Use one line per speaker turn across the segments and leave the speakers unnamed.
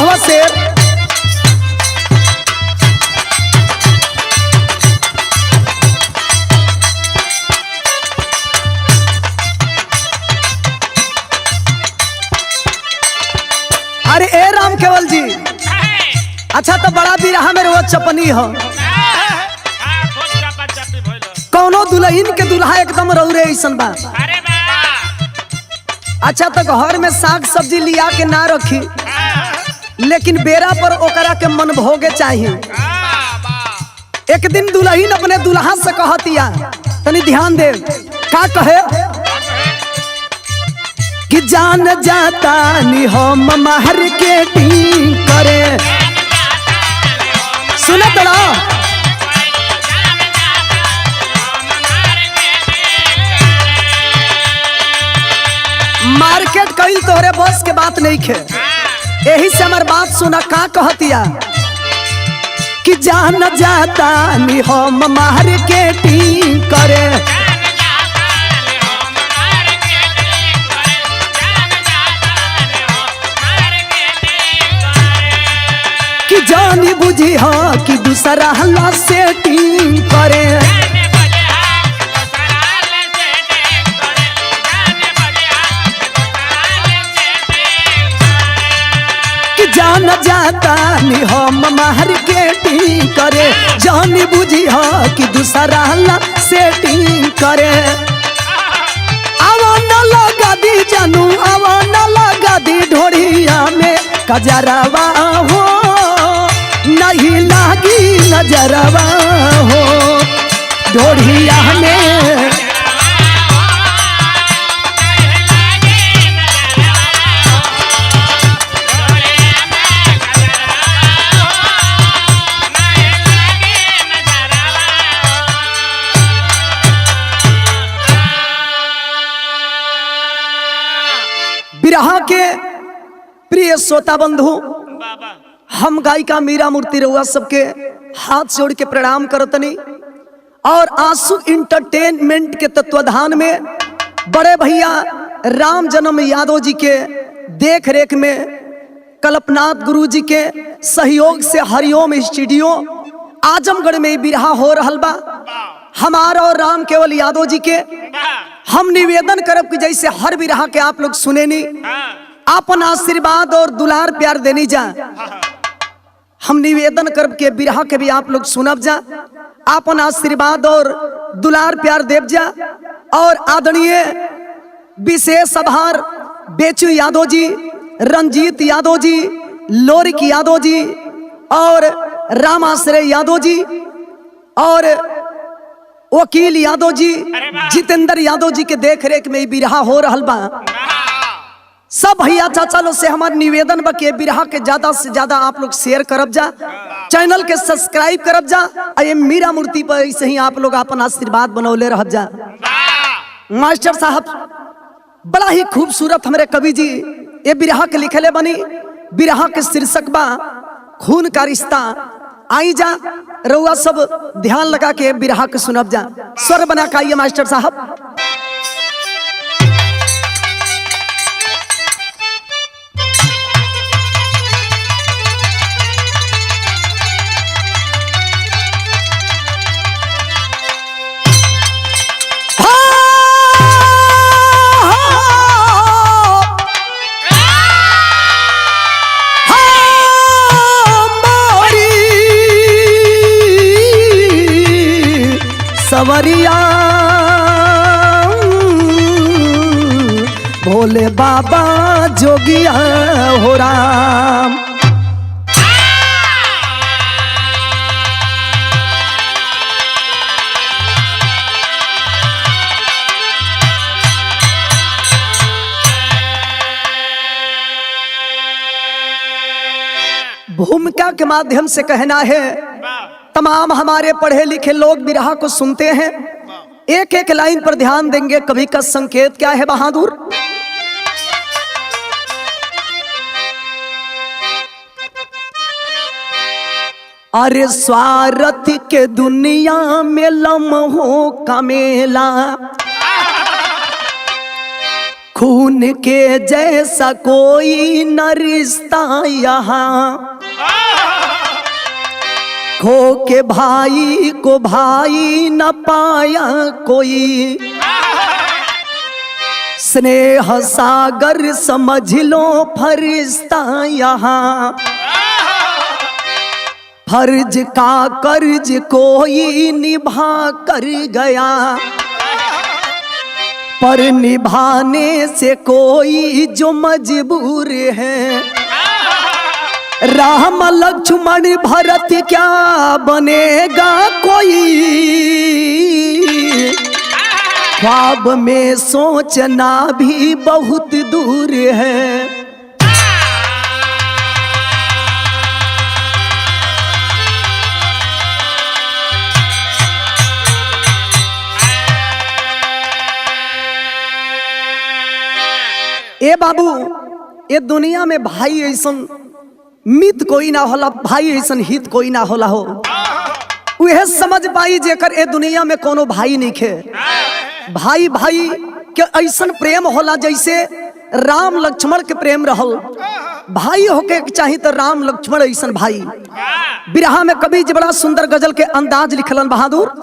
हवा शेर। अरे ए राम केवल जी, अच्छा तो बड़ा बिरहा में रोज चपनी हो। कौनो दुल्हन के दुल्हा एकदम रौरे ऐसन बा। अच्छा तो घर में साग सब्जी लिया के ना रखी, लेकिन बेरा पर ओकरा के मन भोगे चाहिए। एक दिन दुल्हन अपने दुल्हा से कहतिया, तनी ध्यान दे का कहे कि जान जाता नि हम मार्केटिंग करे। सुनो तो मार्केट कईल तोहरे बस के बात नहीं खे, यही से हमार बात सुना का कहतिया कि जान जाता नि हम मार्केटिंग करे। कि जानी बुझी हो कि दूसरा हल्ला सेटिंग करे। कि जान जाता नि हम मार्केटिंग करे, जानी बुझी हो कि दूसरा हल्ला सेटिंग करे। आवा न लगा दी जानू, आवा न लगा दी ढोड़िया में कजरवा हो, नहीं लागी नजरवा हो ढोड़िया में। बिरहा के प्रिय श्रोता बंधु, हम गायिका मीरा मूर्ति रउआ सबके हाथ जोड़ के प्रणाम करतनी और आंसू इंटरटेनमेंट के तत्वाधान में बड़े भैया राम जन्म यादव जी के देख रेख में कल्पनाथ गुरु जी के सहयोग से हरिओम स्टूडियो आजमगढ़ में बिरहा हो रहल बा। हमारा और राम केवल यादव जी के हम निवेदन करब कि जैसे हर बिरहा के आप लोग सुने नी, अपन आशीर्वाद और दुलार प्यार देनी जा। हम निवेदन करब के बिरहा के भी आप लोग सुनब जा, अपन आशीर्वाद और दुलार प्यार देव जा। और आदरणीय विशेष आभार बेचू यादव जी, रंजीत यादव जी, लोरिक यादव जी और रामाश्रय यादव जी और वकील यादव जी, जितेंद्र यादव जी के देख रेख में बिरहा हो रहल बा। सब भैया चाचा लोग से हमार निवेदन बा कि बिरहा के ज्यादा से ज्यादा आप लोग शेयर करब जा, चैनल के सब्सक्राइब करब जा। ये मीरा मूर्ति पर ऐसे ही आप लोग अपन आशीर्वाद बनौले रहब जा। मास्टर साहब बड़ा ही खूबसूरत हमारे कवि जी ये बिरहा के लिखले बनी। बिरहा के शीर्षक बा खून का रिश्ता। आई जा रउआ सब ध्यान लगा के बिरहा के सुनब जा। स्वर बना के आइए मास्टर साहब। सवरिया भोले बाबा जोगिया हो राम। भूमिका के माध्यम से कहना है, तमाम हमारे पढ़े लिखे लोग बिरहा को सुनते हैं, एक एक लाइन पर ध्यान देंगे। कवि का संकेत क्या है बहादुर? अरे स्वार्थ के दुनिया में लम्हों का मेला, खून के जैसा कोई न रिश्ता यहाँ, खो के भाई को भाई न पाया कोई, स्नेह सागर समझ लो फरिश्ता यहाँ, फर्ज का कर्ज कोई निभा कर गया, पर निभाने से कोई जो मजबूर है, राम लक्ष्मण भरत क्या बनेगा कोई, ख्वाब में सोचना भी बहुत दूर है। ए बाबू, ये दुनिया में भाई ऐसन मित कोई ना होला, भाई ऐसन हित कोई ना होला हो। वह समझ पाई जेकर ए दुनिया में कोनो भाई नहीं खे। भाई भाई के ऐसन प्रेम होला जैसे राम लक्ष्मण के प्रेम रहल। भाई होके चाहिए तो राम लक्ष्मण ऐसन भाई। बिरहा में कवि जी बड़ा सुंदर गजल के अंदाज लिखलन बहादुर।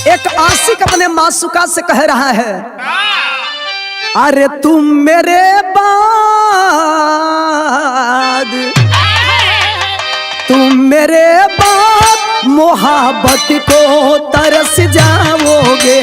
एक आशिक अपने मासूका से कह रहा है, अरे तुम मेरे बाद, तुम मेरे बाद मोहब्बत को तरस जाओगे,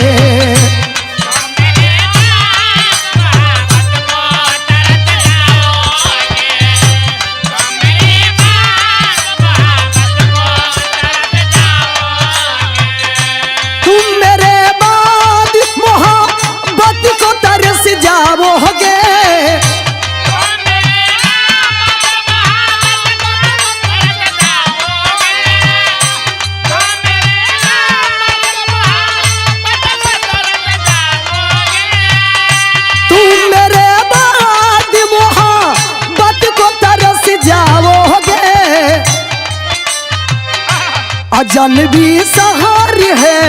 अजनबी सहार है,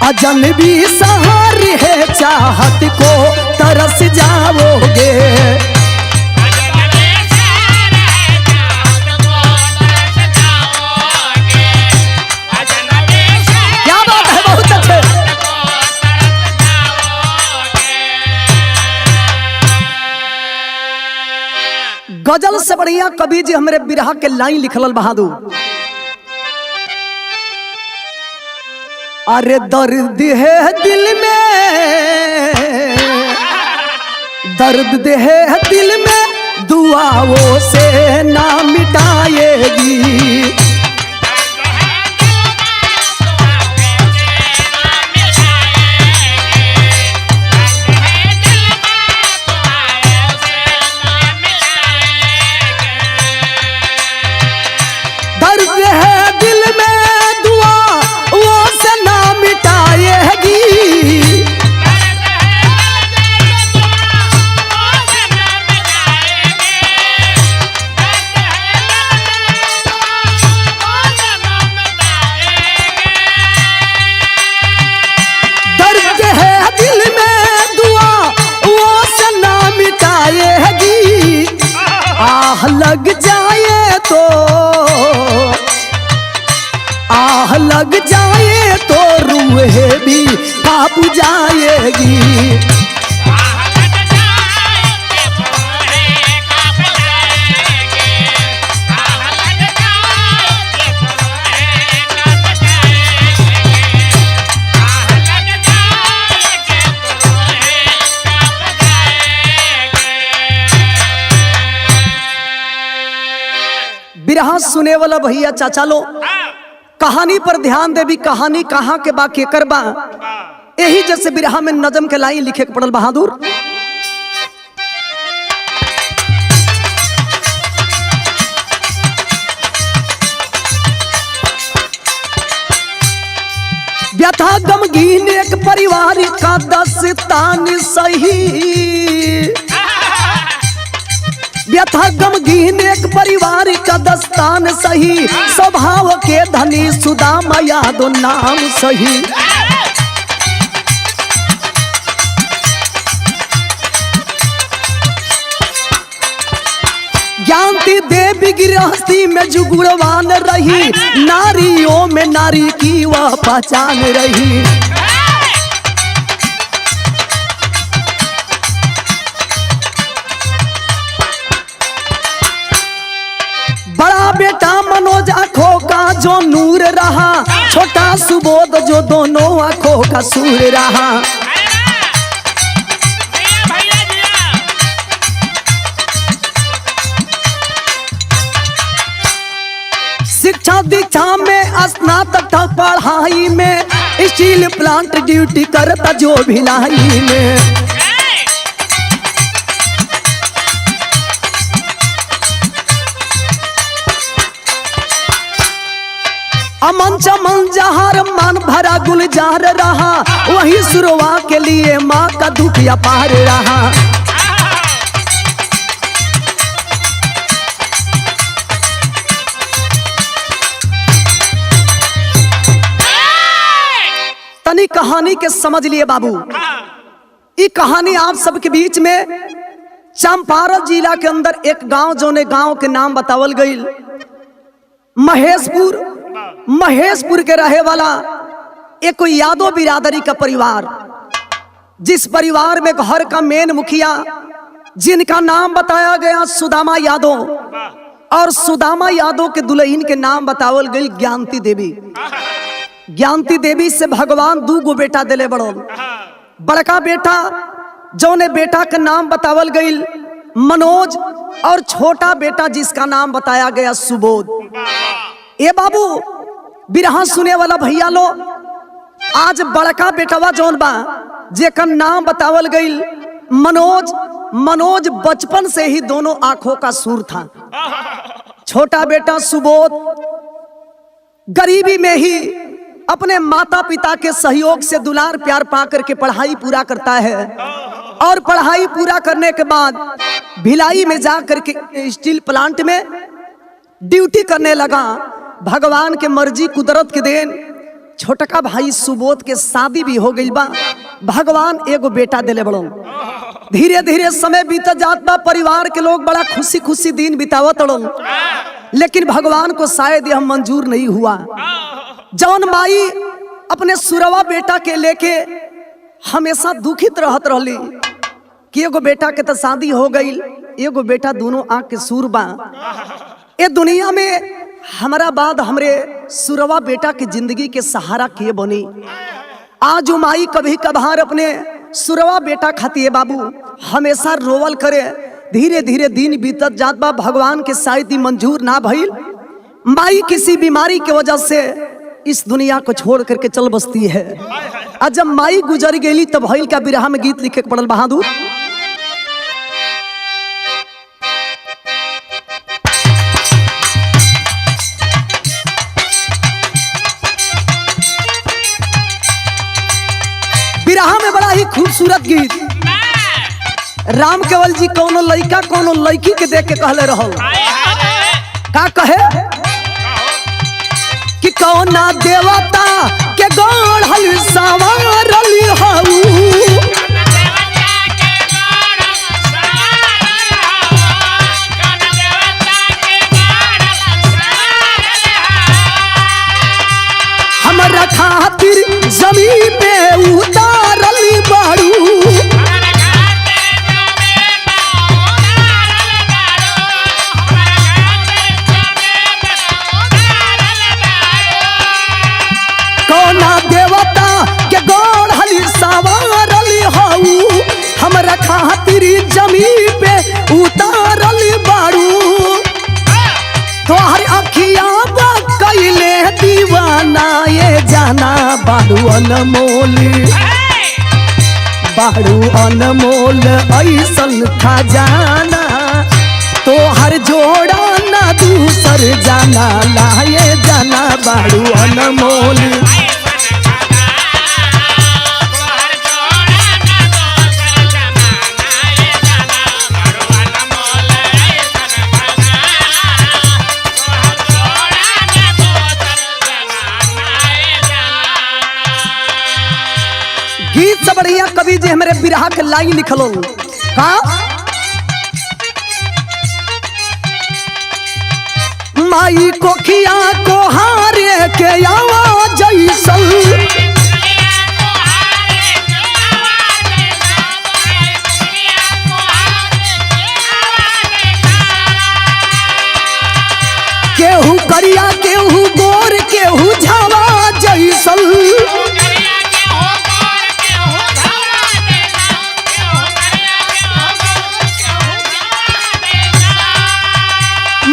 अजनबी सहार है, चाहत को तरस जाओगे, क्या बात है, बहुत अच्छे। गजल से बढ़िया कवि जी हमारे बिरहा के लाइन लिखल बहादुर। अरे दर्द है दिल में, दर्द है दिल में, दुआओं से ना मिटाएगी, लग जाए तो, आह लग जाए तो रूह भी कांप जाएगी, बिरहा सुने वाला भैया चाचा लो, कहानी पर ध्यान दे भी, कहानी कहाँ के बा के करबा, यही जैसे बिरहा में नजम के लाइन लिखे के पड़ल बहादुर। व्यथा गमगीन एक परिवार का दास्तान सही, व्यथा गमगीन एक परिवार का दस्तान सही, स्वभाव के धनी सुदामा यादव नाम सही। ज्ञानती देवी गृहस्थी में जुगुड़वान रही, नारियों में नारी की वह पहचान रही। बड़ा बेटा मनोज आंखों का जो नूर रहा, छोटा सुबोध जो दोनों आंखों का सूर रहा। शिक्षा दीक्षा में स्नातक था, पढ़ाई में स्टील प्लांट ड्यूटी करता जो भिलाई में। अमन चमन जहार मन भरा गुलजार रहा, वही सुरवा के लिए माँ का दुख अपार रहा। तनी कहानी के समझ लिए बाबू। ये कहानी आप सबके बीच में चंपारण जिला के अंदर एक गांव जोने गांव के नाम बतावल गई महेशपुर। महेशपुर के रहे वाला एक कोई यादव बिरादरी का परिवार, जिस परिवार में घर का मेन मुखिया जिनका नाम बताया गया सुदामा यादव, और सुदामा यादव के दुल्हन के नाम बतावल गई ज्ञानती देवी। ज्ञानती देवी से भगवान दू गो बेटा दिले बड़ो। बड़का बेटा जौने बेटा का नाम बतावल गई मनोज, और छोटा बेटा जिसका नाम बताया गया सुबोध। ए बाबू बिरहा सुने वाला भैया लो, आज बड़का बेटवा जौन बा जेकर नाम बतावल गई मनोज। मनोज बचपन से ही दोनों आंखों का सूर था। छोटा बेटा सुबोध गरीबी में ही अपने माता पिता के सहयोग से दुलार प्यार पा करके पढ़ाई पूरा करता है, और पढ़ाई पूरा करने के बाद भिलाई में जा करके स्टील प्लांट में ड्यूटी करने लगा। भगवान के मर्जी कुदरत के देन छोटका भाई सुबोध के शादी भी हो गई बा। भगवान एगो बेटा दिले बड़ो। धीरे धीरे समय बीत जात बा, परिवार के लोग बड़ा खुशी खुशी दिन बितावत अड़ो, लेकिन भगवान को शायद यह मंजूर नहीं हुआ। जौन माई अपने सुरवा बेटा के लेके हमेशा दुखित रहत रहली कि एगो बेटा के तो शादी हो गई, एगो बेटा दोनों आंख के सूर बा। ए दुनिया में हमारा बाद हमरे सुरवा बेटा की जिंदगी के सहारा के बनी। आज माई कभी कभार अपने सुरवा बेटा खाती है बाबू हमेशा रोवल करे। धीरे धीरे दिन बीतत जात बा, भगवान के शायद ही मंजूर ना भइल। माई किसी बीमारी की वजह से इस दुनिया को छोड़ करके चल बसती है। और जब माई गुजर गई तब भइल का बिरहा में गीत लिखे पड़ल बहादुर। बिरहा में बड़ा ही खूबसूरत गीत राम केवल जी कोनो लड़का कोनो लड़की के देख के कहले रहो। का कहे कि कौना देवता के गढ़ल सवारल हऊ, हमरा खातिर जमीन पे उतारल बाड़ू। कौना देवता के गढ़ल सवारल हऊ, हमरा खातिर जमीन पे उतारल बाड़ू। तोहर अखिया कैले दीवाना ये जाना बाड़ू अनमोल, बाड़ू अनमोल ऐसन खजाना। तोहर जोड़ा ना दूसर जाना लाए जाना बाड़ू अनमोल। कवि जी हमारे बिरहा के लाई लिखलो का माई कोखिया को हारे के आवाज जैसल केहू करिया केहू गोर केहू झावा जैसल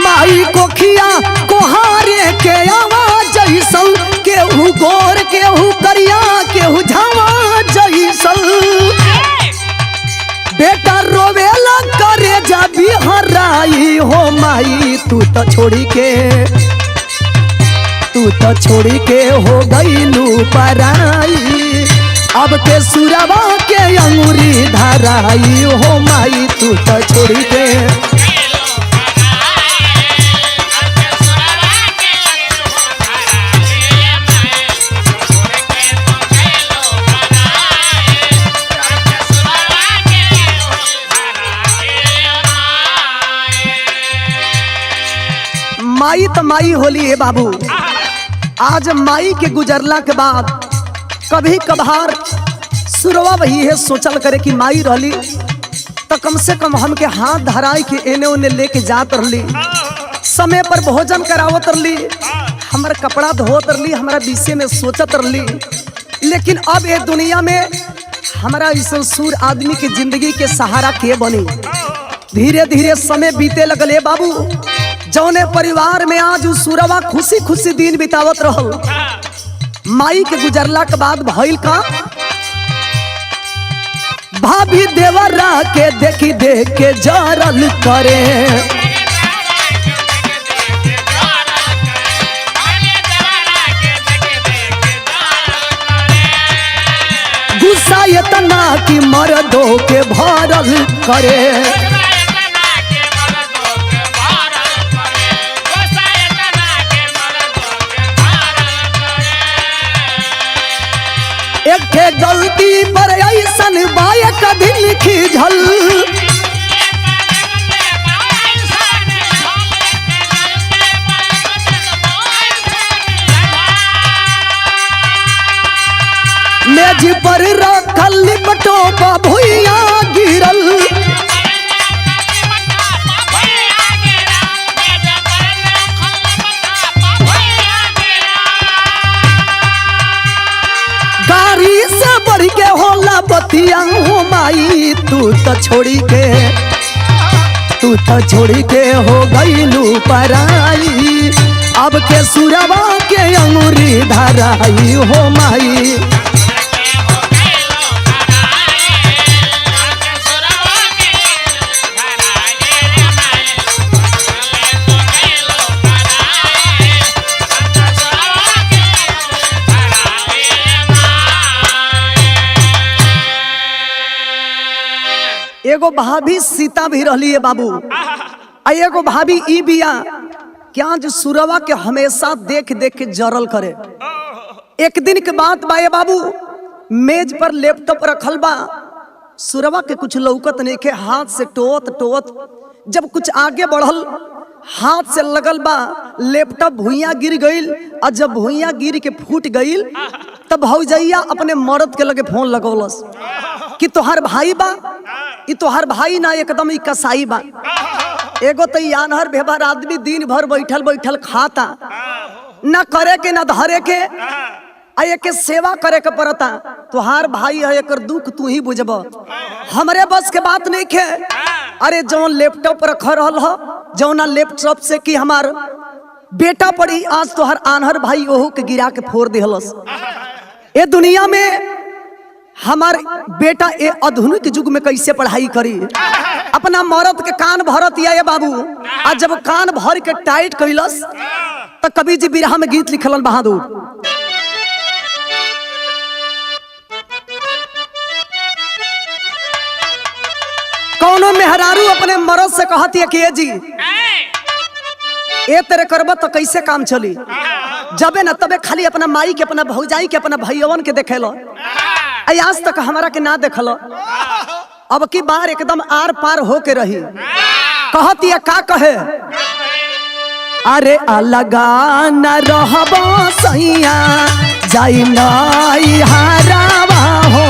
माई कोखिया कोहारे के आवाज जैसल केहू गोर केहू करिया केहू झावा जैसल बेटा रोवेला करे जा बिहराई हो माई तू तो छोड़ी के हो गईलू पराई अब के सुरवा के अंगूरी धराई हो माई तू तो छोड़ी के माई तो माई होली है बाबू। आज माई के गुजरला के बाद कभी कभार सुरवा वही है सोचल करे कि माई रहली तो कम से कम हमके हाथ धराई के एने ओने लेके जात रहली, समय पर भोजन करावत रहली, हमारा कपड़ा धोत रहली, हमारा विषय में सोचत रहली। लेकिन अब ये दुनिया में हमारा ऐसा सूर आदमी के जिंदगी के सहारा के बनी। धीरे धीरे समय बीते लगले बाबू। जौने परिवार में आज सुरवा खुशी खुशी दिन बितावत रहल, माई के गुजरला के बाद भइल का भाभी देवरा के देखी देख के जरल करे। गुस्सा इतना कि मर्दों के भरल करे। एक गलती पर ऐसन बायक दिल खिझल, मेज पर रखल लिपटो का भुइया गिरल। गाड़ी से बढ़ के होला बतिया हो माई तू तो छोड़ी के हो गईलू पराई। अब के सुरवा के अंगूरी धराई हो माई। एगो भाभी सीता भी रहली है बाबू, आ एगो भाभी ई बिया क्या जो सुरवा के हमेशा देख देख के जरल करे। एक दिन के बात बा बाबू, मेज पर लैपटॉप रखल बा, सुरवा के कुछ लौकत नहीं के, हाथ से टोत जब कुछ आगे बढ़ल हाथ से लगल बा, लैपटॉप भुइया गिर गईल। और जब भुइया गिर के फूट गईल तब भौजैया अपने मर्द के लगे फोन लगौलस कि तोहार भाई बा, ई तोहार भाई ना एकदम ई कसाई बा। एगो तो यानहर व्यवहार आदमी दिन भर बैठल खाता, ना करे के ना धरे के, आ के सेवा करे के पड़ता। तोहार भाई है, एकर दुख तू ही बुझब, हमरे बस के बात नहीं खे। अरे जौन लैपटॉप रख रहल हो, जौना लैपटॉप से कि हमार बेटा पड़ी, आज तोहार आनहर भाई ओहू के गिरा के फोड़ दिहलस। ए दुनिया में हमार बेटा ए आधुनिक युग में कैसे पढ़ाई करी? अपना मर्द के कान भरत या बाबू। आज जब कान भर के टाइट कैलस तो कवि जी बिरहा में गीत लिखलन बहादुर। कौनो मेहरारू अपने मर्द से कहती है कि जी ए तेरे करब तो कैसे काम चली? जबे न तबे खाली अपना माई के, अपना भौजाई के, अपना भैयवन के देखेलो। आज तक हमारा के ना देखल, अब की बार एकदम आर पार होके रही। कहती का कहे, अरे अलगा न रहबो सैया जाई नई हारावा हो।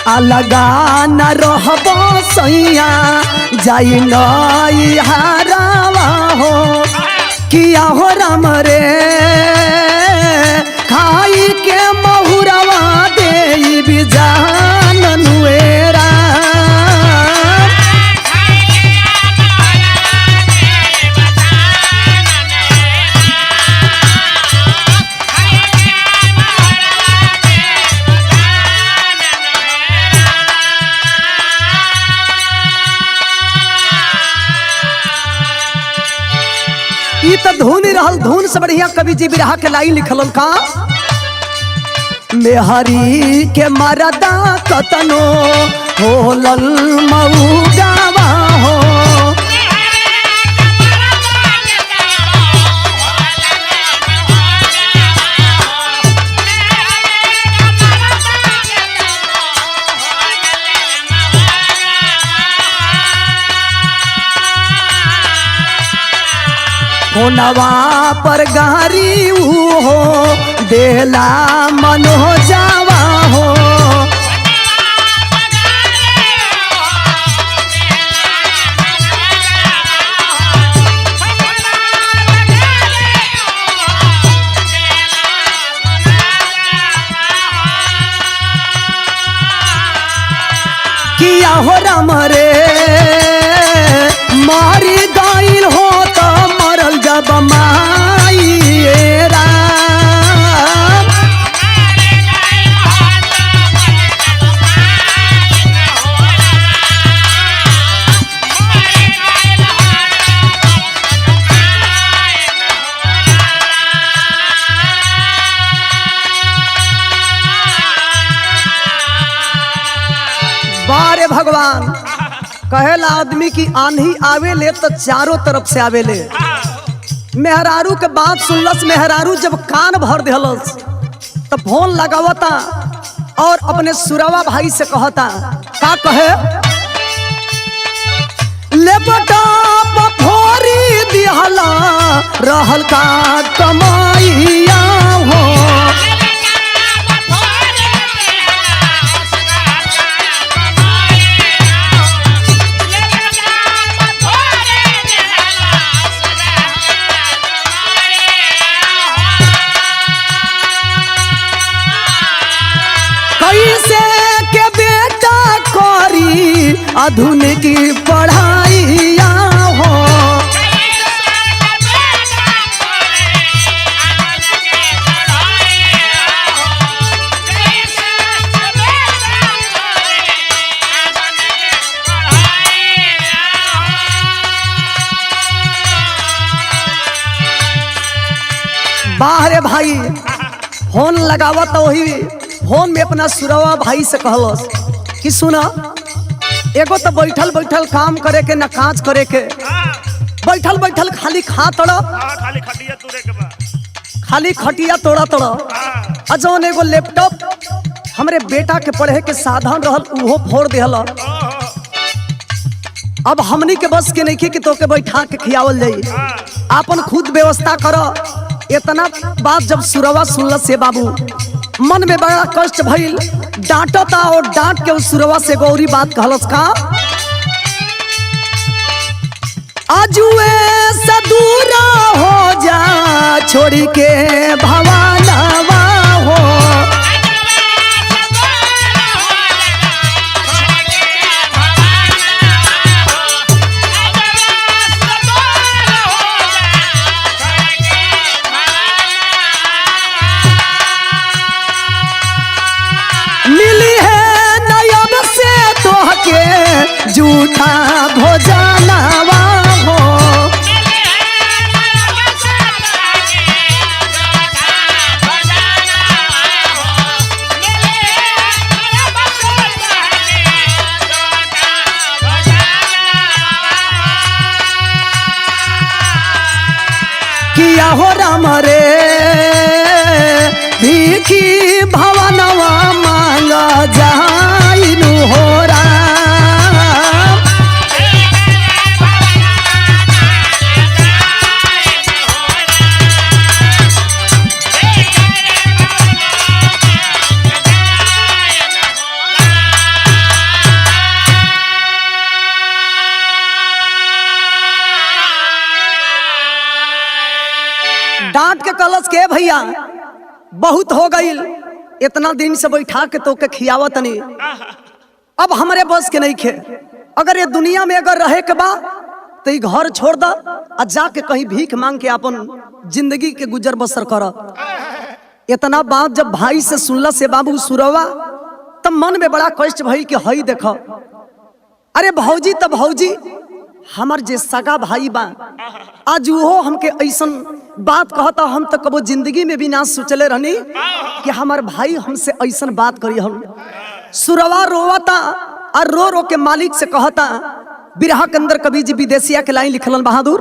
अलगा न रहबो सैया जाई नई हारावा हो। किया हो राम रे खाई के महुरवा दे बिजान नुएरा। तो धुन रहल, धुन से बढ़िया कवि जी बिरहा के लाई लिखल का, मेहरी के मरदा कतनो होलल मऊगावा हो। होनवा पर गारी हो देला मनो जावा हो। किया हो राम रे मारी गाइल हो तो मरल जब माईरा। बारे भगवान कहेला आदमी की आंधी आवे ले तो चारों तरफ से आवे ले। मेहरारू के बात सुनलस, मेहरारू जब कान भर दिलस तब फोन लगावता और अपने सुरवा भाई से कहता का कहे, लेपटा फोरी दिहला रहल का कमाइया हो। कैसे के बेटा करी आधुनिक पढ़ाइया हो। बाहरे भाई फोन लगावत, वही फोन में अपना सुरवा भाई से कहलस कि सुना, एगो तो बैठल बैठल काम करे के न काज करे के, बैठल बैठल खाली खा तोड़ा, खाली खटिया तोड़ा तोड़ा। जौन एगो लैपटॉप हमरे बेटा के पढ़े के साधन रहल उहो फोड़ दिहल। अब हमनी के बस के नहीं कि तोके बैठा के खियावल जाई, आपन खुद व्यवस्था कर। इतना बात जब सुरवा सुनल से बाबू मन में बड़ा कष्ट भइल, डांटता और डांट के उस सुरवा से गौरी बात कहलस का, आजुए से दूर हो जा छोड़ी के भवानवा हो। झूठा भोजनवा हो। किया हो राम रे भीखी भवनवा मांगा जाइनु हो राम। डांट के कलश के भैया बहुत हो गई, इतना दिन से बैठा के तो के खियावत नहीं, अब हमारे बस के नहीं खे। अगर ये दुनिया में अगर रहे के बा तो ये घर छोड़ दा और जाके कहीं भीख मांग के अपन जिंदगी के गुजर बसर कर। इतना बात जब भाई से सुनला से बाबू सुरवा तब मन में बड़ा कष्ट भइल कि हई देखो, अरे भौजी तब भौजी हमार जे सगा भाई बा आज वो हमके ऐसन बात कहता, हम तो कबो जिंदगी में भी ना सोचले रहनी कि हमार भाई हमसे ऐसन बात करी। हम सुरवा रोवता और रो रो के मालिक से कहता, बिरहा के अंदर कवि जी विदेशिया के लाइन लिखलन बहादुर।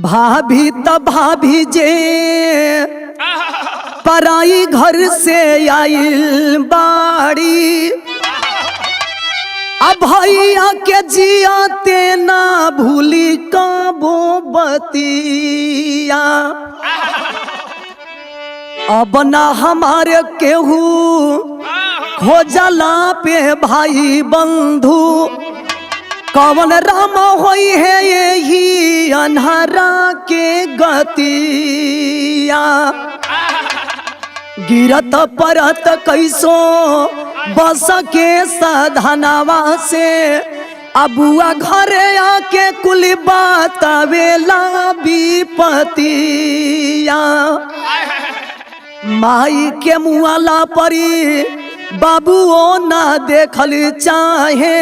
भाभी तब भाभी जे पराई घर से आइल बाड़ी, अब भैया के जियाते ना भूली काबो बतिया, अब ना हमारे केहू खोजला पे भाई बंधु, कवन राम होई है यही अन्हारा के गतिया, गिरत परत कैसो बस के साधनवा से, अबुआ घरे आके कुल बतावेला विपतिया, माई के मुआला परी बाबू ओ ना देखल चाहे,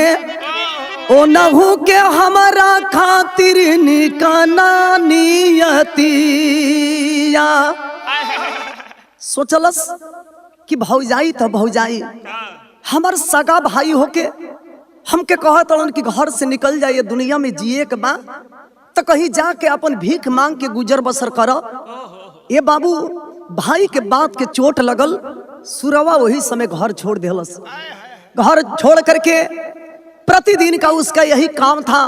ओ नहू के हमारा खातिर निकाना नियतिया। सोचलस कि भौजाई तो भौजाई हमार सगा भाई होके हमके कहत हलन कि घर से निकल जाइए, दुनिया में जिए के बा तो कहीं जाके अपन भीख मांग के गुजर बसर कर। ये बाबू भाई के बात के चोट लगल, सुरवा वही समय घर छोड़ देलस। घर छोड़ करके प्रतिदिन का उसका यही काम था,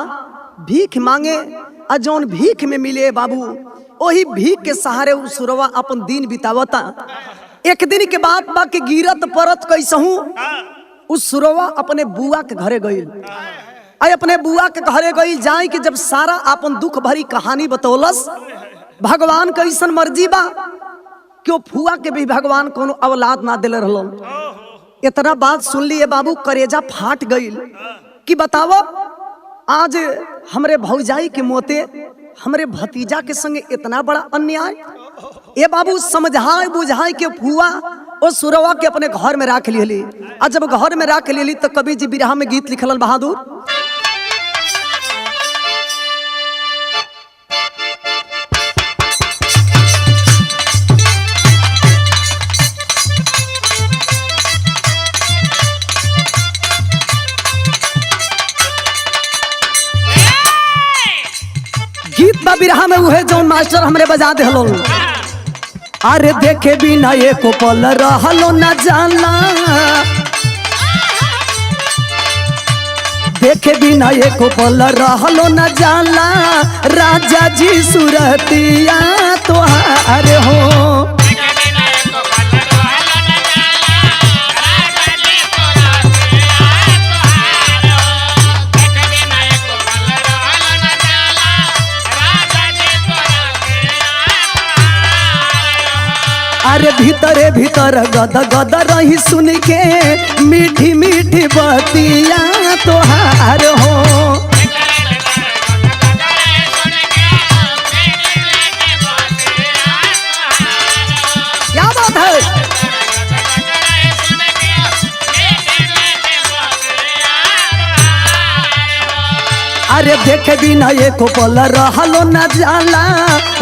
भीख मांगे और जौन भीख में मिले बाबू वही भीख के सहारे उस सुरवा अपन दिन बितावता। एक दिन के बाद बाकी गिरत परत कैसहू उस सुरवा अपने बुआ के घरे गई। अपने बुआ के घरे गई जाए कि जब सारा अपन दुख भरी कहानी बतौलस, भगवान कैसन मर्जी बा क्यों फुआ के भी भगवान कोनो औलाद ना दिले रहलन। इतना बात सुन लिए बाबू करेजा फाट गई कि बताओ आज हमरे भौजाई के मोते हमरे भतीजा के संगे इतना बड़ा अन्याय। ये बाबू समझाए बुझाए के फुआ ओ सुरवा के अपने घर में रख लियली। और जब घर में रख लियली तो कवि जी बिरहा में गीत लिखलन बहादुर। गीत बा बिरहा में उहे जौन मास्टर हमरे बजा दे हलो। अरे देखे बिना एको पल रहलो न जाला, देखे बिना एको पल रहलो न जाला, राजा जी सुरतिया तोहार हो। अरे भीतरे भीतर गद गद रही सुन के मीठी मीठी बतिया तोहार हो। क्या बात है। अरे देखे बिना एको पल रहलो न जाला,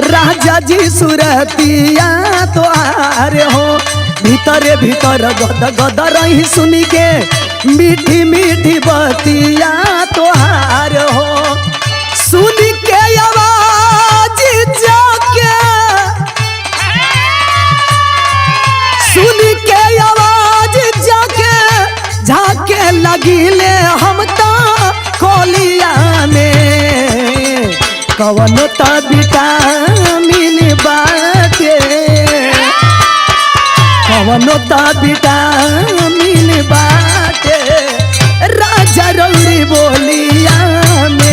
राजा जी सुरतिया तोहार हो। भीतरे भीतर गद गद रही सुनी के मीठी मीठी बतिया तोहार हो। सुन के आवाज जाके, सुन के आवाज जाके झाके लगिले हम ता कोलिया में। कवनो ता विटामिन बाटे, कवनो ता विटामिन बाटे राजा रौरी बोलिया में।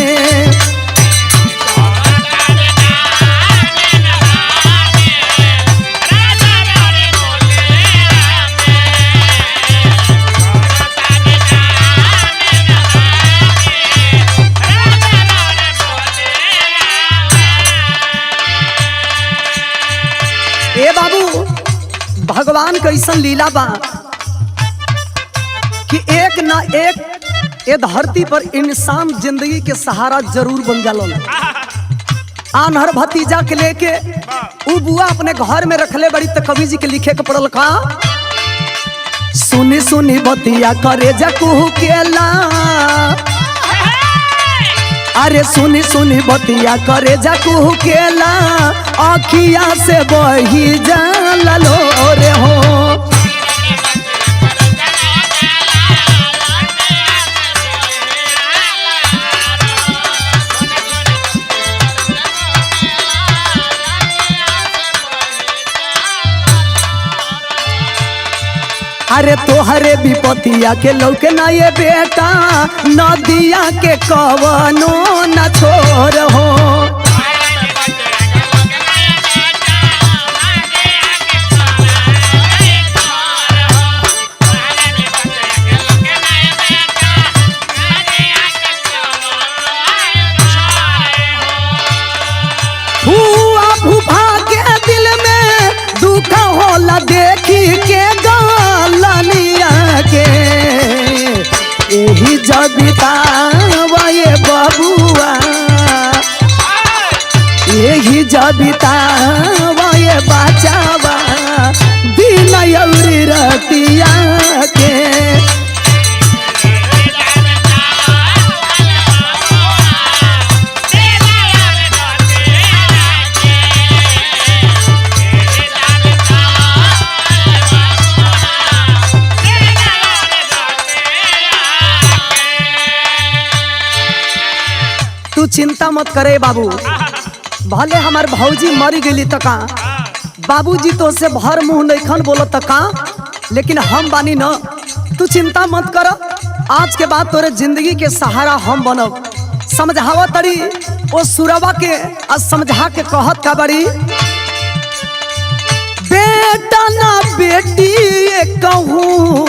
ए बाबू, भगवान कैसन लीला बा कि एक ना एक ये धरती पर इंसान जिंदगी के सहारा जरूर बन जाला। आनहर भतीजा के लेके उ बुआ अपने घर में रखले बड़ी, तो कवि जी के लिखे के पड़ल का। सुनी सुनी बतिया करे जकू केला, अरे सुनी सुनी बतिया करे जकू केला, आखिया से बही जाला लो रे हो। अरे तोहरे विपतिया के लौके ना ये बेटा, नदिया के कवनो न छोर हो। हुआ भूभा के दिल में दुख होला देखी के गालिया के। यही जबिता ये बबुआ, यही जबिता ये बचावा दिन यौरी रतिया के। तू चिंता मत करे बाबू, भले हमार भौजी मरी गई तो का, बाबूजी तो से भर मुंह नहीं खन बोलो तो का, लेकिन हम बानी न। तू चिंता मत कर, आज के बाद तोरे जिंदगी के सहारा हम बनब। समझावा तड़ी ओ सुरवा के आज समझा के कहत का बड़ी। बेटा ना बेटी ये कहूँ,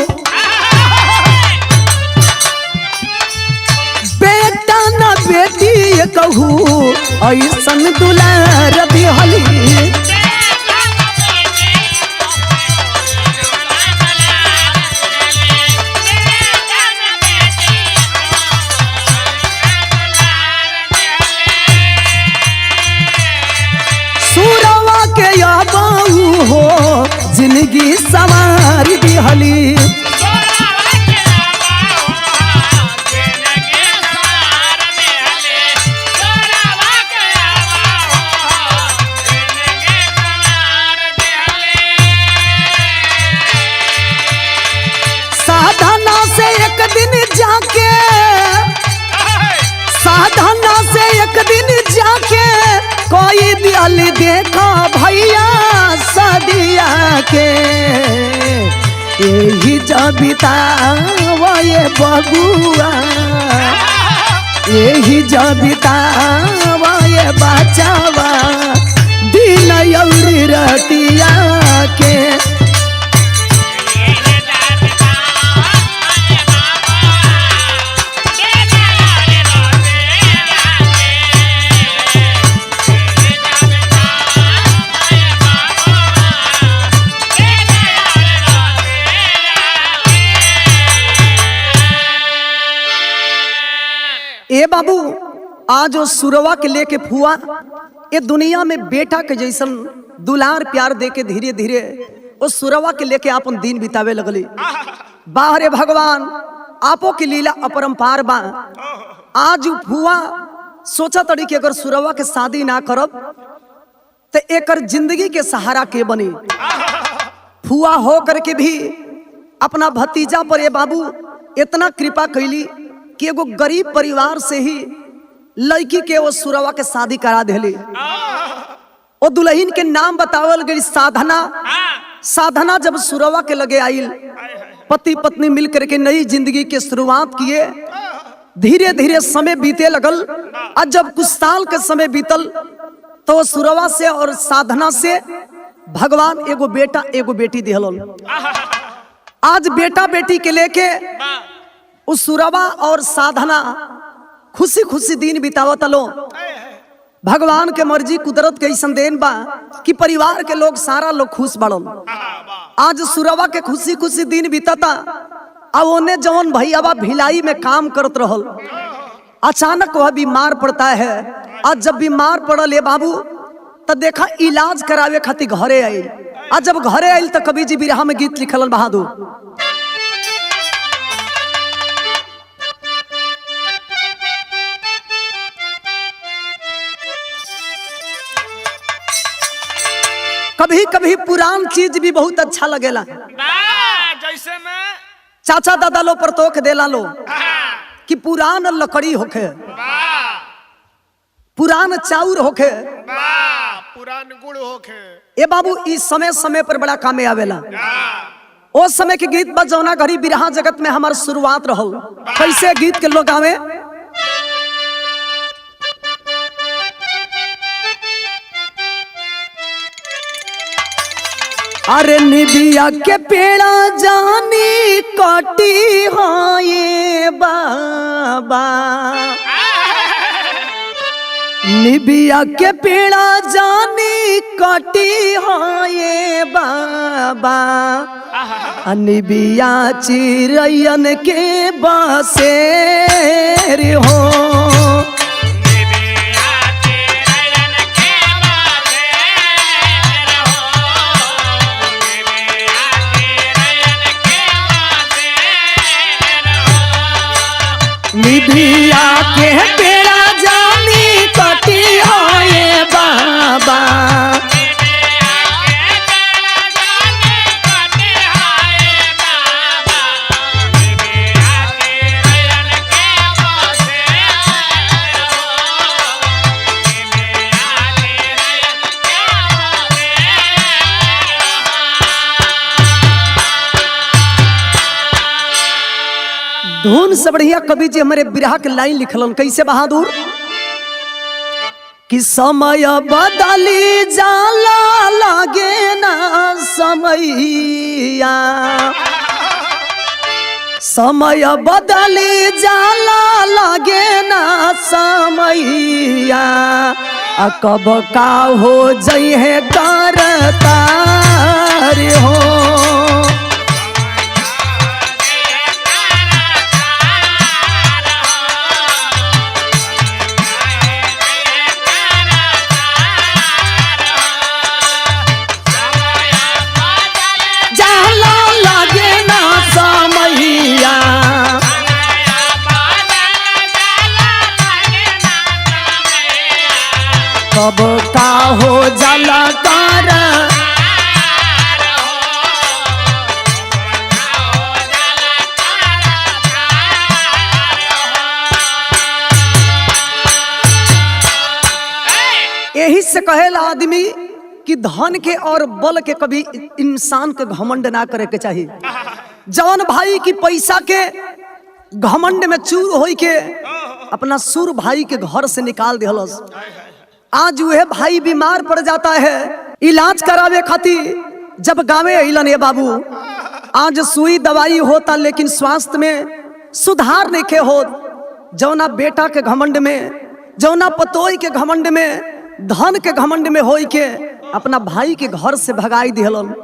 बेटा ना बेटी ये कहूँ, ऐसन दुलार दिहली। सुरवा के याबाऊ हो जिंदगी सवार दिहली। साधना से एक दिन जाके, साधना से एक दिन जाके कोई दिल देखा भैया सदिया के। यही जबिता ये बबुआ, यही जबिता ये बचावा दिन यौरी रतिया के। ए बाबू, आज वो सुरवा के लेके फुआ ये दुनिया में बेटा के जैसन दुलार प्यार दे के धीरे धीरे वो सुरवा के लेके अपन दिन बितावे लगली। बाहरे भगवान आपो की लीला अपरंपार बा। आज उ फुआ सोचा तड़ी कि अगर सुरवा के शादी ना करब तो एकर जिंदगी के सहारा के बनी। फुआ हो करके भी अपना भतीजा पर ये बाबू इतना कृपा कैली कि एगो गरीब परिवार से ही लड़की के वो सुरवा के शादी करा देली। वो दुल्हन के नाम बतावल गई साधना। साधना जब सुरवा के लगे आइल, पति पत्नी मिल करके नई जिंदगी की शुरुआत किए। धीरे धीरे समय बीते लगल और जब कुछ साल के समय बीतल तो सुरवा से और साधना से भगवान एगो बेटा एगो बेटी दिहलन। आज बेटा बेटी के लेके उस सुरवा और साधना खुशी खुशी दिन बितावत लो। भगवान के मर्जी कुदरत के ऐसन देन बा कि परिवार के लोग सारा लोग खुश बड़न। आज सुरवा के खुशी खुशी दिन बीतता। अब उन्हें जवन भैया भिलाई में काम करत रहल, अचानक वह बीमार पड़ता है। आज जब बीमार पड़ल है बाबू तो देखा इलाज करावे खातिर घरे आइल। आज जब घरे आइल तो कवि जी बिरहा में गीत लिखलन बहादुर। कभी कभी पुरान चीज भी बहुत अच्छा लगेला।
जैसे में
चाचा दादा लो पर तोख देला लो कि पुरान लकड़ी होखे, पुरान चाउर होखे,
पुरान गुड़ होखे।
ए बाबू इस समय समय पर बड़ा कामे आवेला। उस समय के गीत बजौना घड़ी बिरहा जगत में हमार शुरुआत रहल। कैसे गीत के लोग आवे, अरे निबिया के पेड़ा जानी काटी हाँ ये बाबा, निबिया के पेड़ा जानी काटी हाँ ये बाबा, निबिया चिरैयन के बसेर हो। निबिया के पेड़ा जानी कटी होए बाबा, धुन से बढ़िया कवि जी हमारे बिरहा के लाइन लिखलन। कैसे बहादुर कि समय बदली जाला लागे ना समैया, समय बदली जाला लागे ना समैया, कब का हो जई है करतार हो। कब का हो जाला कर, यही से कहेला आदमी कि धन के और बल के कभी इंसान के घमंड ना करे के चाहिए। जवान भाई की पैसा के घमंड में चूर होई के अपना सुर भाई के घर से निकाल दिहलस। आज वह भाई बीमार पड़ जाता है, इलाज करावे खातिर जब गावे अइलन ये बाबू, आज सुई दवाई होता लेकिन स्वास्थ्य में सुधार नहीं के हो। जौना बेटा के घमंड में, जौना पतोई के घमंड में, धन के घमंड में होई के अपना भाई के घर से भगाई दिहलन।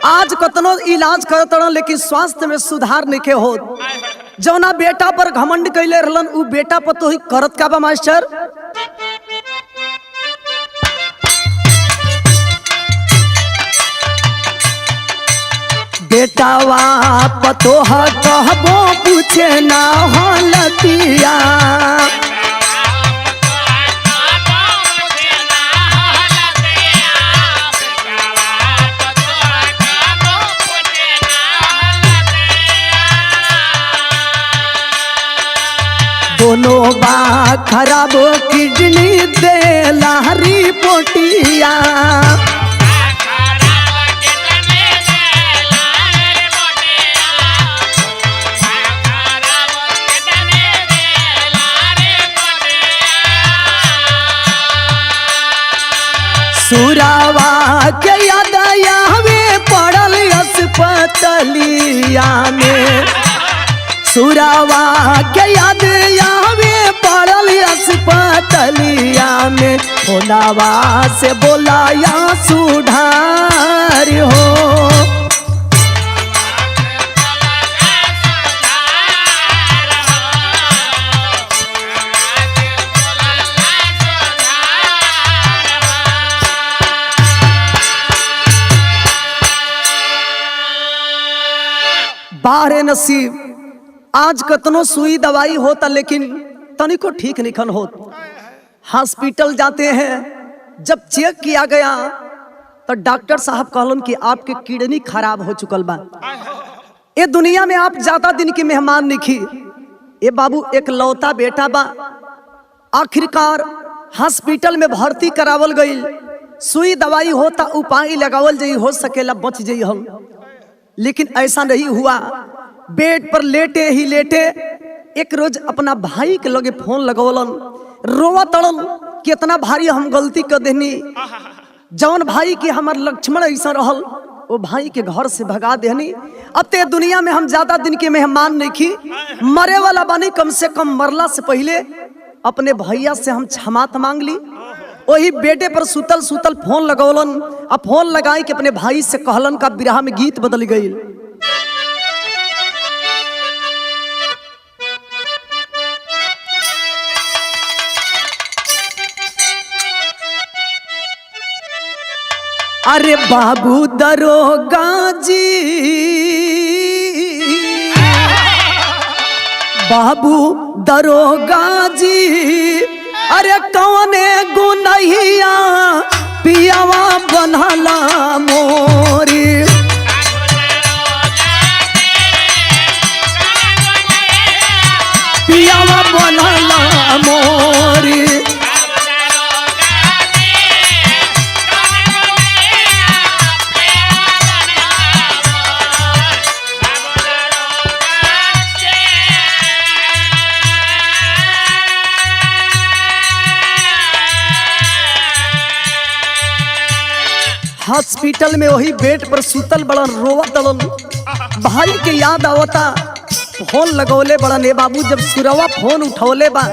आज कतनो इलाज करत लेकिन स्वास्थ्य में सुधार नहीं के हो। जौना बेटा पर घमंड कैले रहलन उ बेटा पतोही करत का बा मास्टर। बेटावा पतोह कहबो पूछे ना हालतिया। दोनों बा खराब किडनी दे लहरी पोटिया। सुरावा के याद आवे पड़ल अस्पतलिया में। सुरावा के याद आवे पड़ल अस्पतलिया में। होनावा से बोलाया सुधार हो। बाहरे नसीब आज कतनो सुई दवाई होता लेकिन तनिको ठीक निखन होत। हॉस्पिटल जाते हैं, जब चेक किया गया तो डॉक्टर साहब कहलन कि आपके किडनी खराब हो चुकल बा। ये दुनिया में आप ज्यादा दिन के मेहमान निखी। ये बाबू एक लौता बेटा बा। आखिरकार हॉस्पिटल में भर्ती करावल गई। सुई दवाई होता, उपाय लगावल जाई, हो सकेला बच जाई हम, लेकिन ऐसा नहीं हुआ। बेड पर लेटे ही लेटे एक रोज अपना भाई के लगे फोन लगवलन, रोवा तड़न कि इतना भारी हम गलती कर देनी। जौन भाई के हमार लक्ष्मण ऐसा रहल, वो भाई के घर से भगा देनी। अब ते दुनिया में हम ज्यादा दिन के मेहमान नहीं की, मरे वाला बानी। कम से कम मरला से पहले अपने भैया से हम क्षमा मांग ली। वही बेटे पर सुतल सुतल फोन लगौलन। अब फोन लगाई कि अपने भाई से कहलन का बिरहा में गीत बदल गई। अरे बाबू दरोगा जी, बाबू दरोगा जी, अरे कौने गुनहिया पियावा बनला मोरी। पियावा बनला मोरी। हॉस्पिटल में वही बेड पर सुतल बड़न, रोवा तड़न। भाई के याद आवता, फोन लगौले बड़न। ए बाबू जब सुरवा फोन उठौले बा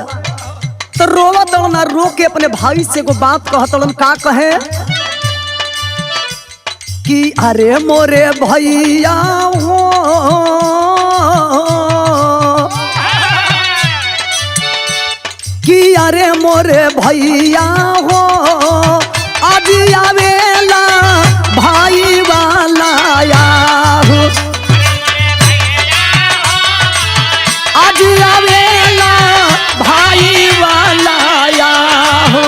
तो रोवा तड़न। रो के अपने भाई से को बात कहतड़न। का कहे कि अरे मोरे भैया हो, कि अरे मोरे भैया हो, आज आवेला भाई वाला याहू। आज आवेला भाई वाला याहू।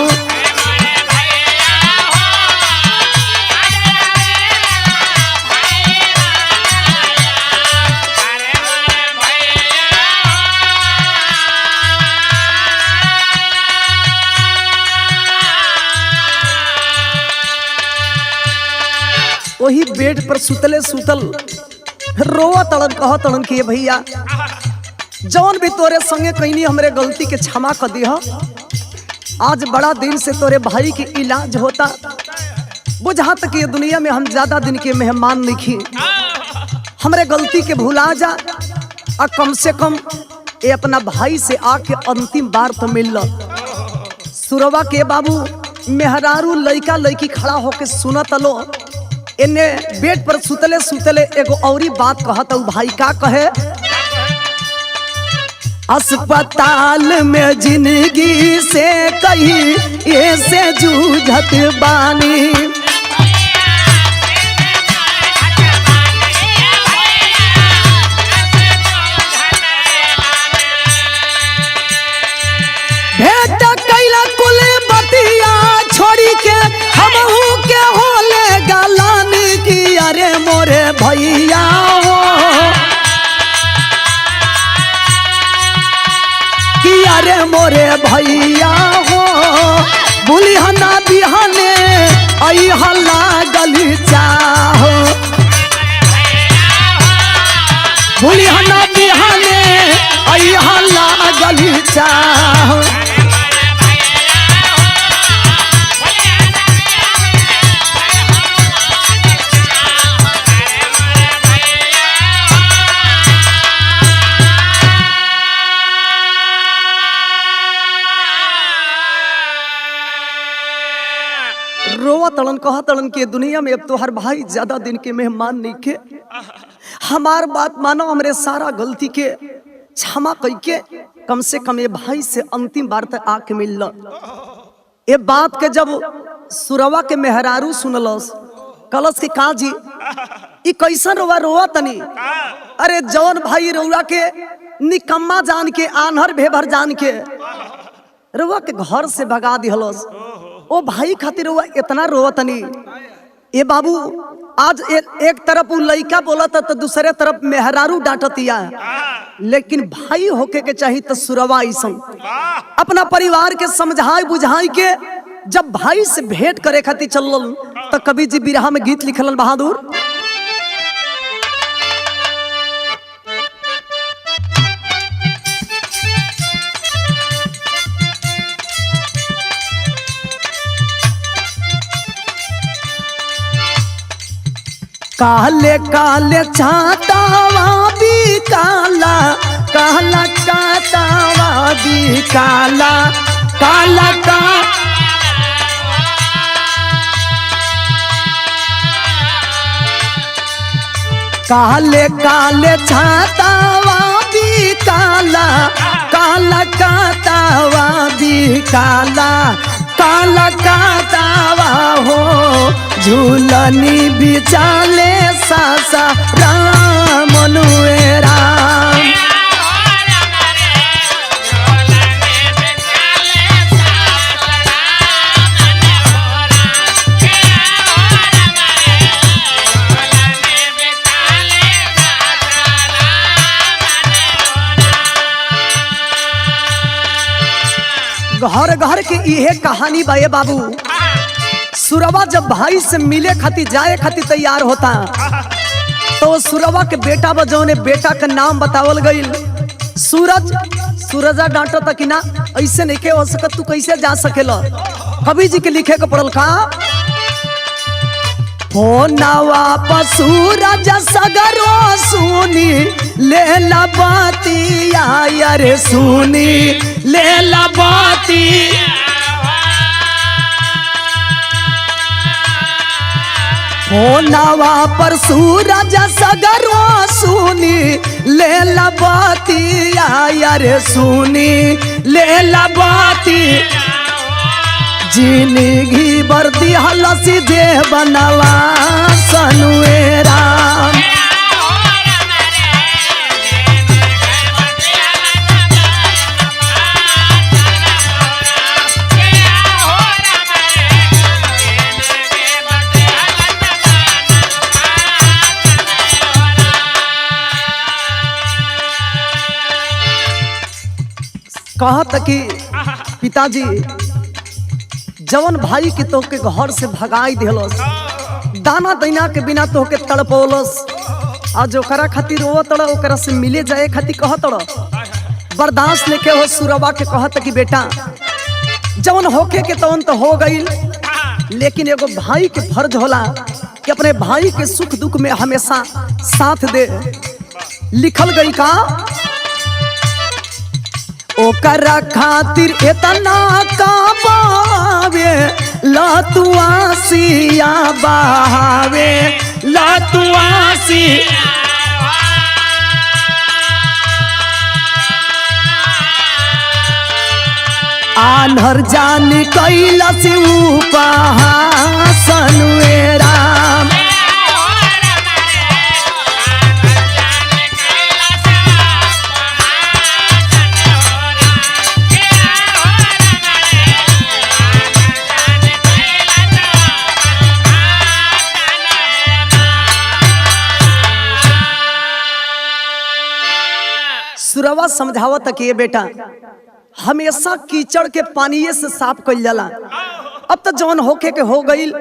वही बेड पर सुतले सुतल रोवा तड़न, कह तड़न कि भैया जौन भी तोरे संगे कहीं हमरे गलती के क्षमा कर दिया। आज बड़ा दिन से तोरे भाई के इलाज होता। बुझा तक ये दुनिया में हम ज्यादा दिन के मेहमान नहीं। हमरे गलती के भुला जा और कम से कम ये अपना भाई से आके अंतिम बार तो मिल लो। सुरवा के बाबू मेहरारू लइका लइकी खड़ा होके सुनत लो। इन्ने बेड पर सुतले सुतले एगो औरी बात कहता। भाई का कहे, अस्पताल में जिंदगी से कहीं ऐसे जूझत बानी। पकड़ी के हमहू के होले गलानी की अरे मोरे भैया हो कि अरे मोरे भैया हो बुलिहना बिहाने आई हल्ला गली चाहो बुलिहना बिहाने आई हल्ला गली चाहो रोवा तड़न कहा तड़न के दुनिया में अब तो हर भाई ज्यादा दिन के मेहमान नहीं के हमार बात मानो हमरे सारा गलती के क्षमा कई के कम से कम ये भाई से अंतिम बार तक आके मिल ये बात के जब सुरवा के मेहरारू सुनलस कलश के काजी ई कैसन रोवा रोवा तनी अरे जौन भाई रउरा के निकम्मा जान के आन्हर भेभर जान के रउआ के घर से भगा दिहलस ओ भाई खातिर रउआ इतना रोवा तनी ए बाबू आज एक तरफ उ लइका बोलत तो दूसरे तरफ मेहरारू डांटतिया लेकिन भाई होके के चाहिए तो सुरवा ऐसन अपना परिवार के समझाई बुझाई के जब भाई से भेंट करे खातिर चलल तो कवि जी बिरहा में गीत लिखलन बहादुर काले काले छातावा भी काला काला छातावा भी काला काला का काले काले छातावा भी काला काला कातावा भी काला काला कातावा हो झूलनी बिचाले सासा राम अनुएरा घर घर के इहे कहानी बा बाबू सुरवा जब भाई से मिले खातिर जाए खातिर तैयार होता तो सुरवा के बेटा बजौने बेटा का नाम बतावल गईल सूरज सूरजा डांटो तक ना ऐसे नहीं के हो सकत तू कैसे जा सकेला कवि जी के लिखे के पड़ल का हो नवा सूरज सगरो सुनी ले ला बाती यारे सुनी ले ला बाती हो नवा पर सूरज सगरो सुनी ले ला बाती यारे सुनी ले ला बाती जिंदगी बरदी हलसी जे बनवा सनुएरा कहत कि पिताजी जवन भाई के तोहके घर से भगाई दिलस दाना दैना के बिना तोहके तड़पौलस आज ओकरा खातिर वो तड़ ओकरा से मिले जाए खातिर कह तड़ बर्दाश्त लेके हो सुरवा के कहत कि बेटा जवन होके के तवन तो हो गई लेकिन एगो भाई के फर्ज होला कि अपने भाई के सुख दुख में हमेशा साथ दे लिखल गई का ओकरा खातिर इतना का बावे लतुआसिया बहावे लतुआसी आन्हर जानी कैलस उपहासन राम सुरवा समझावत कि ये बेटा हमेशा कीचड़ के पानी से साफ कइल जाला। अब तो जौन होके के हो गईल,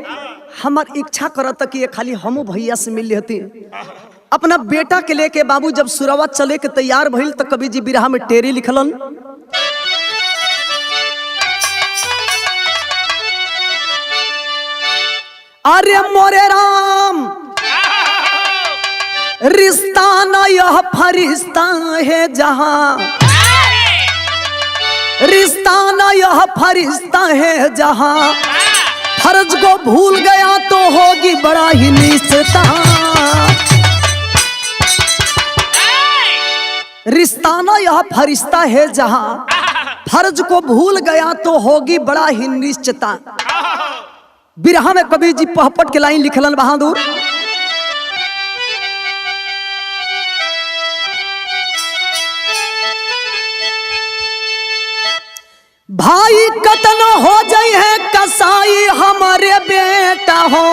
हमार इच्छा करत कि ये खाली हमू भैया से मिल लेती। अपना बेटा के लेके बाबू जब सुरवा चले के तैयार भइल तो कवि जी बिरहा में टेरी लिखलन, अरे मोरे राम रिश्ता न यह फरिश्ता है जहां, रिश्ता न यह फरिश्ता है जहां, फर्ज को भूल गया तो होगी बड़ा ही निश्चिता। रिश्ता न यह फरिश्ता है जहां, फर्ज को भूल गया तो होगी बड़ा ही निश्चिता। बिरहा में कवि जी पहपट के लाइन लिखलन बहादुर, भाई कतन हो जाई है कसाई हमारे बेटा हो,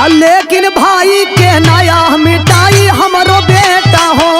लेकिन भाई के नया मिटाई हमारो बेटा हो।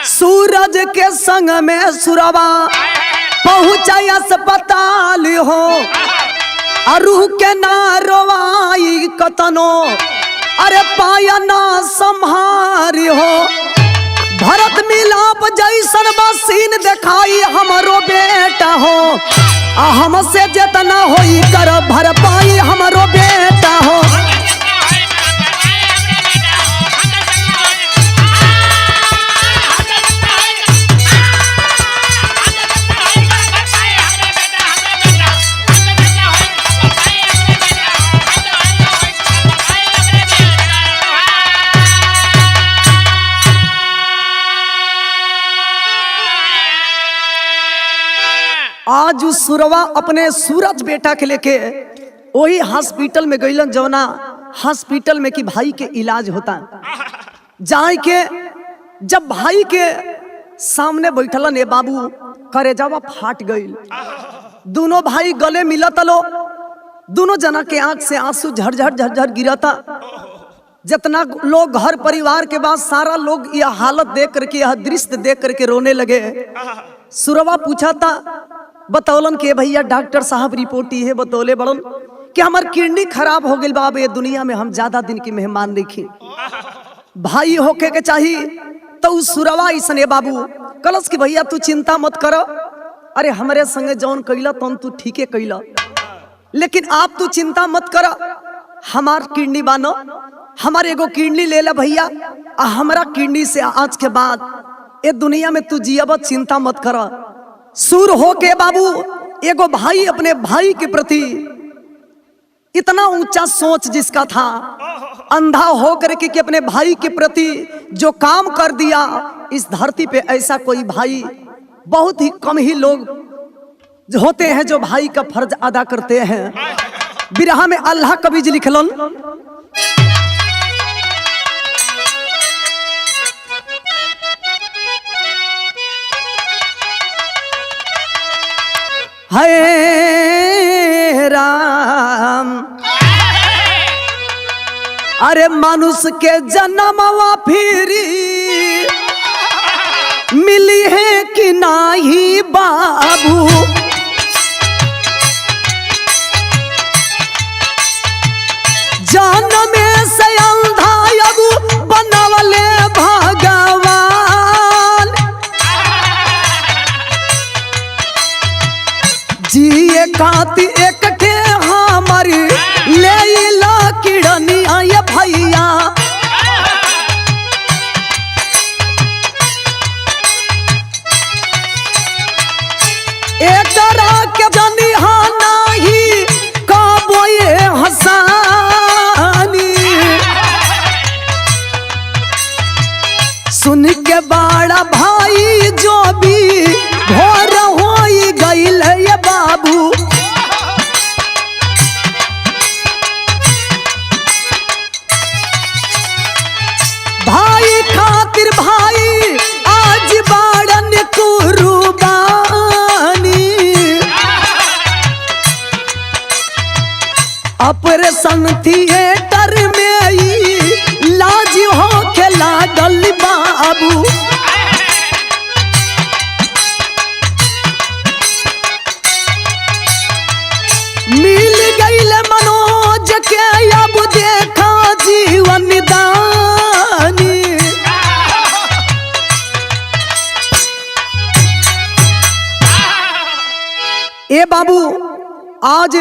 सूरज के संग में सुरवा पहुंचा अस्पताल हो, अरूह के ना रोवाई कतनो, अरे पाया ना संहारी हो। भरत मिलाप जैसन मशीन दिखाई हमारो बेटा हो, हमसे जितना होई कर भर पाई हमारो बेटा हो। आज सुरवा अपने सूरज बेटा के लेके वही हॉस्पिटल में गईलन, जौना हॉस्पिटल में कि भाई के इलाज होता। जाए के जब भाई के सामने बैठलन, ए बाबू करेजावा फाट गईल। दोनों भाई गले मिलत लो, दोनों जना के आंख से आंसू झरझर झरझर गिरता। जितना लोग घर परिवार के बाद सारा लोग यह हालत देख करके, यह दृश्य देख करके रोने लगे। सुरवा पूछा था, बतौलन के भैया डॉक्टर साहब रिपोर्ट ये बतौले बड़न कि हमार किडनी खराब हो गई बाबू, ये दुनिया में हम ज्यादा दिन की मेहमान देखी, भाई होके के चाहिए। तो उस सुरवा इसने बाबू कलश की भैया तू चिंता मत करो, अरे हमारे संगे जौन कैला तौन तू ठीके कैला, लेकिन आप तू चिंता मत करो, हमार किडनी बानो, हमारे एगो किडनी ले ला भैया, हमारा किडनी से आज के बाद ये दुनिया में तू जियाब, चिंता मत करो। सूर हो के बाबू एगो भाई अपने भाई के प्रति इतना ऊंचा सोच जिसका था, अंधा हो करके कि अपने भाई के प्रति जो काम कर दिया, इस धरती पे ऐसा कोई भाई बहुत ही कम ही लोग होते हैं जो भाई का फर्ज अदा करते हैं। बिरहा में अल्लाह कवि जी लिखलन, हे राम, अरे मनुष्य के जन्मवा फिरी मिली है कि नाही बाबू, जन्म से अंधा अबू बनवले भगवान, जिए खाती एक ठे हमारी ले ला किड़निया ये भैया, एक तरह के जनिहा नहीं काबो ये हसानी, सुन के बड़ा भाई जो भी भोर हो गईल ये बाबू, ऑपरेशन थिएटर में इलाज हो के लागल बाबू। मिल गईल मनोज के अब देखा जीवन दानी। ए बाबू आज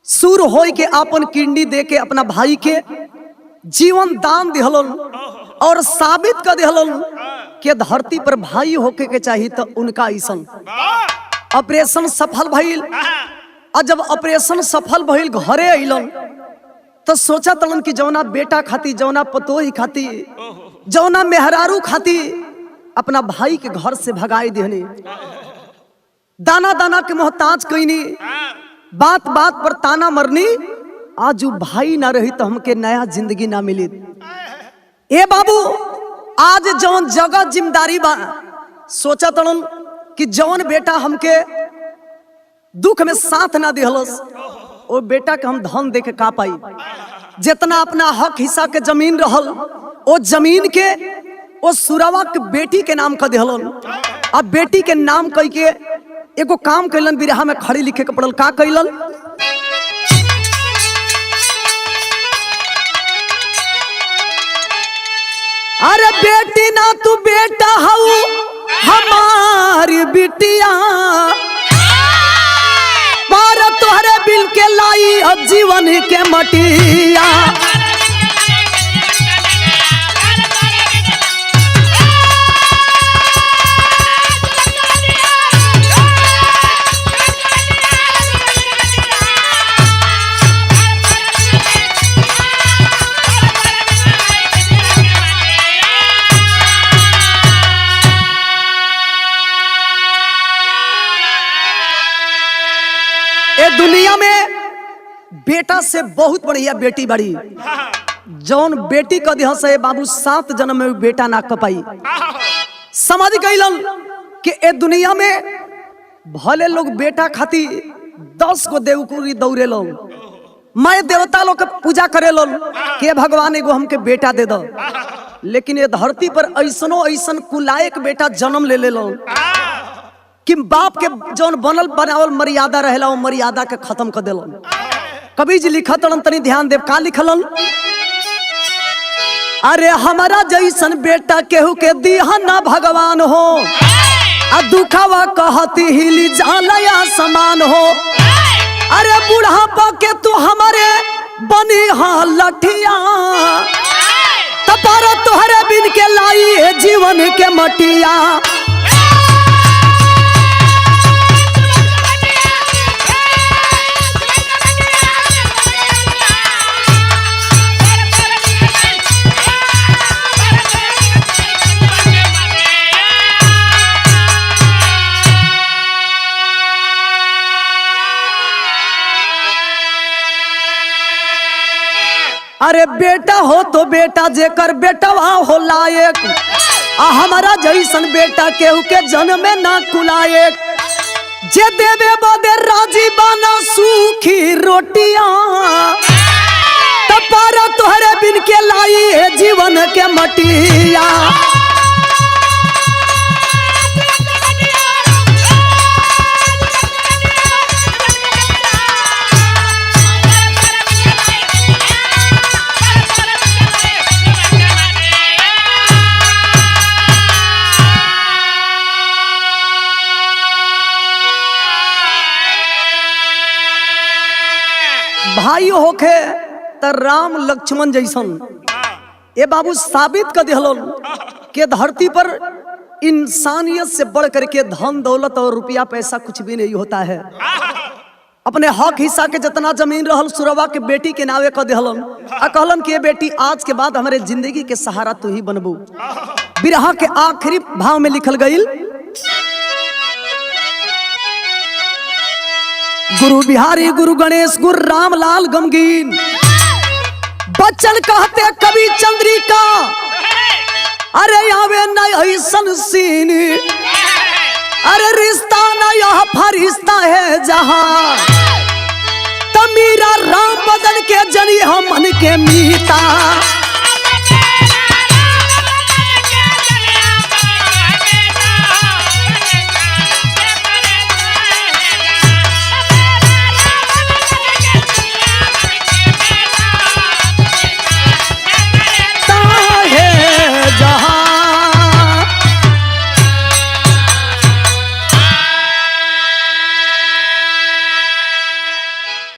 सुर होय के अपन किडनी दे के अपना भाई के जीवन दान दिहलन और साबित कर दिहलन कि धरती पर भाई होके के चाहिए तो उनका ऐसन ऑपरेशन सफल भइल। और जब ऑपरेशन सफल भइल घरे अइलन तो सोचा तलन कि जौना बेटा खाती, जौना पतोही खाती, जौना मेहरारू खाती अपना भाई के घर से भगाई देहनी, दाना दाना के मोहताज कईनी, बात बात पर ताना मरनी। आज वो भाई ना रही तो हमके नया जिंदगी ना मिली। ए बाबू आज जौन जगह जिम्मेदारी बा सोचा तलन कि जौन बेटा हमके दुख में साथ ना दिहलस वो बेटा के हम धन दे के का पाई। जितना अपना हक हिस्सा के जमीन रहल वो जमीन के वो सुरवा के बेटी के नाम कर दिहलन। अब बेटी के नाम कह के एगो काम कैलन, बिरहा में खड़ी लिखे के पड़ल। का कैलन? अरे बेटी ना तू बेटा हऊ हमारी बिटिया, पर तोहरे बिल के लाई अब जीवन के मटिया। दुनिया में बेटा से बहुत बढ़िया बेटी बड़ी। जौन बेटी का दिह से बाबू 7 जन्म में बेटा ना कपाई। समझ गईलन कि ए दुनिया में भले लोग बेटा खाती 10 गो देवकुरी दौड़े लो, मैं देवता लोग के पूजा करे लो कि भगवान एगो हमके बेटा दे दो। लेकिन ये धरती पर ऐसनो ऐसन कुलायक बेटा जन्म ले ले लो कि बाप के जौन बनल बनावल मर्यादा रहेला वो मर्यादा के खत्म कर देलन। कवि जी लिखत तनी ध्यान देव। का लिखलन? अरे हमारा जैसन बेटा केहू के दिहा ना भगवान हो, आ दुखावा कहती हिली जाला समान हो। अरे बुढ़ापा के तू हमारे बनी हा लठिया, तपारा तुहरे बिन के लाई है जीवन के मटिया। अरे बेटा हो तो बेटा जेकर बेटवा हो लायक, आ हमारा जैसन बेटा केहू के जन्म में ना कुलायक। जे देवे बदे राजी बाना सूखी रोटियां, तपारा तुहरे बिन के लाई है जीवन के मटिया। भाई होखे त राम लक्ष्मण जैसन ए बाबू साबित कर दिहलन कि धरती पर इंसानियत से बढ़ करके धन दौलत और रुपया पैसा कुछ भी नहीं होता है। अपने हक हिस्सा के जितना जमीन रहल सुरवा के बेटी के नावे कर दिहलन। आ कहलन कि ये बेटी आज के बाद हमारे जिंदगी के सहारा तू ही बनबू। बिरहा के आखिरी भाव में लिखल गईल, गुरु बिहारी गुरु गणेश गुरु रामलाल गमगीन बच्चन कहते कवि चंद्रिका। अरे आवे न ऐसन सीन, अरे रिश्ता न यह फरिश्ता है जहां तमीर हमन के मीता